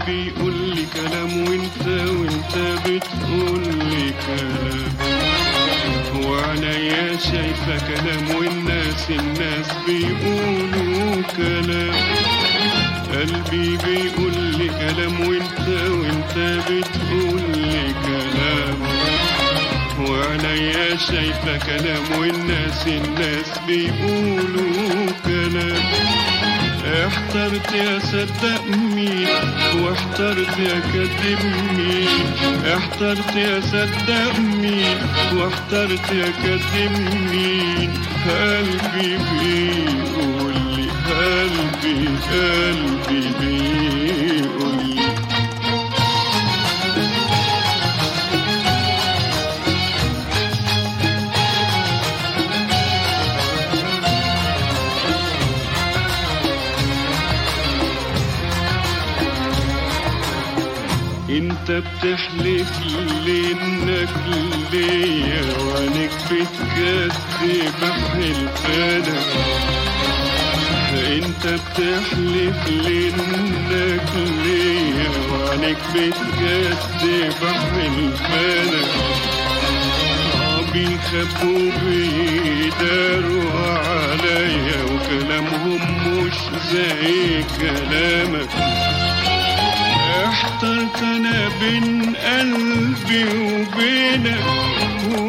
بيقول لي كلام وانت بتقول لي كلام، وعينيا شايفة كلام والناس بيقولوا كلام. قلبي بيقول لي كلام وانت بتقول لي كلام، وعينيا شايفة كلام والناس بيقولوا كلام. احترت يا صدق مين واحترت يا كذب مين، احترت يا صدق مين واحترت يا كذب مين. قلبي بيقول لي قلبي بيقول لي انت بتحلف لي انك ليا وعنك بتكذب حلفانك. انت بتحلف لي انك ليا وعنك بتكذب حلفانك. بيخبوا بيداروا عليا وكلامهم مش زي كلامك. احترت انا بين قلبي وبينك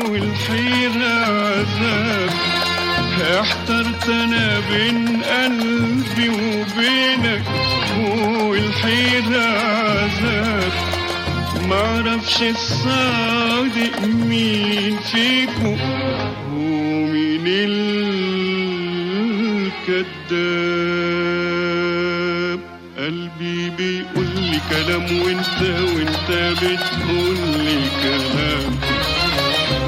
والحيرة عذاب. احترت انا بين قلبي وبينك والحيرة عذاب. معرفش الصادق مين فيكو ومين الكذاب. قلبي بيقول لي كلام وانت بتقول لي كلام،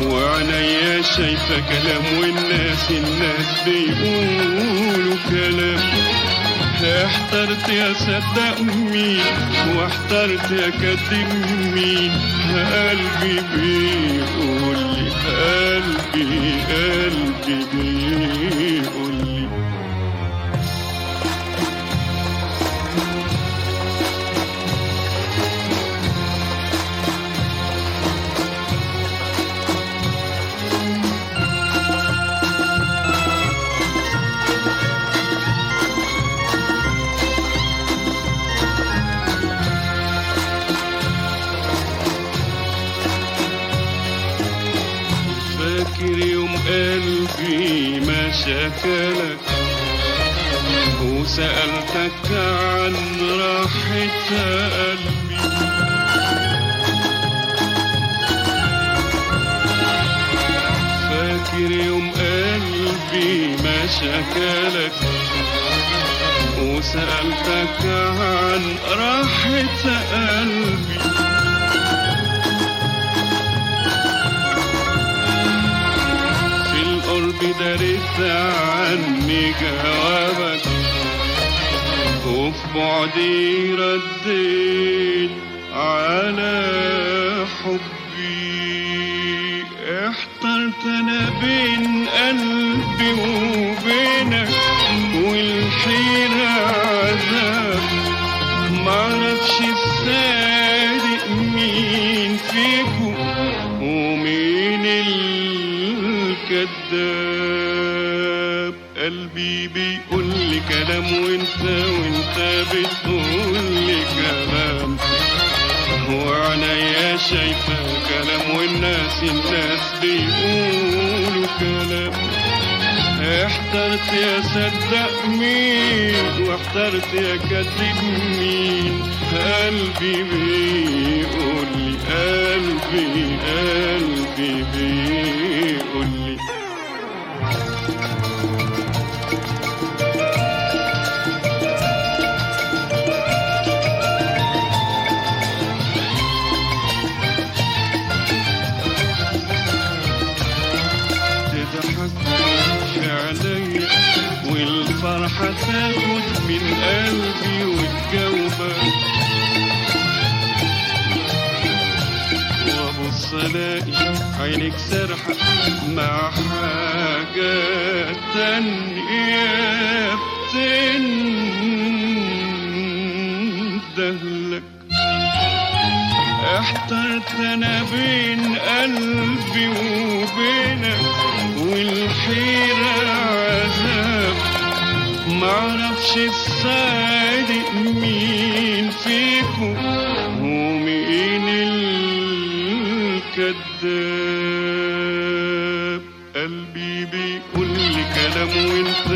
وعينيا شايفة كلام والناس بيقولوا كلام. احترت يا صدق مين واحترت يا كذب مين. قلبي بيقول لي قلبي بيقول لي فاكر يوم قلبي ما شكلك وسألتك عن راحة قلبي. فاكر يوم قلبي ما شكلك وسألتك عن راحة قلبي. قربي دارت عني جوابك وفي بعدي رديت على حبي. احترت انا بين قلبي وبينك والحيرة عذاب. معرفش الصادق مين فيكو ومين كذاب. قلبي بيقول لي كلام وانت بتقول لي كلام، وعينيا شايفة كلام والناس بيقولوا كلام. احترت يا صدق مين واحترت يا كذب مين. قلبي بيقول لي قلبي بيقول لي عليا والفرحة تاخد من قلبي وتجاوبك. وابص الاقي عينك سرحة مع حاجات تانية بتندهلك. احترت انا بين قلبي وبينك والحيرة عذاب، معرفش الصادق مين فيكم ومين الكذاب. قلبي بيقول لي كلام وانت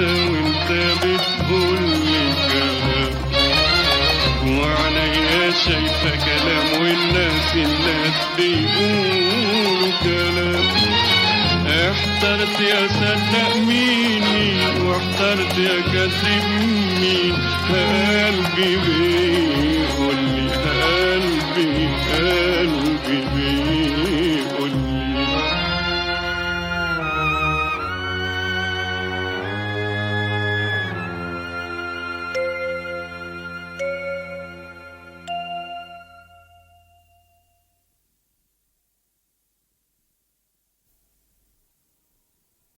بتقول لي كلام، وعليا شايفة كلام والناس بيقولوا كلام. احترت يا صدق مين واحترت يا كذب مين، قلبي بيه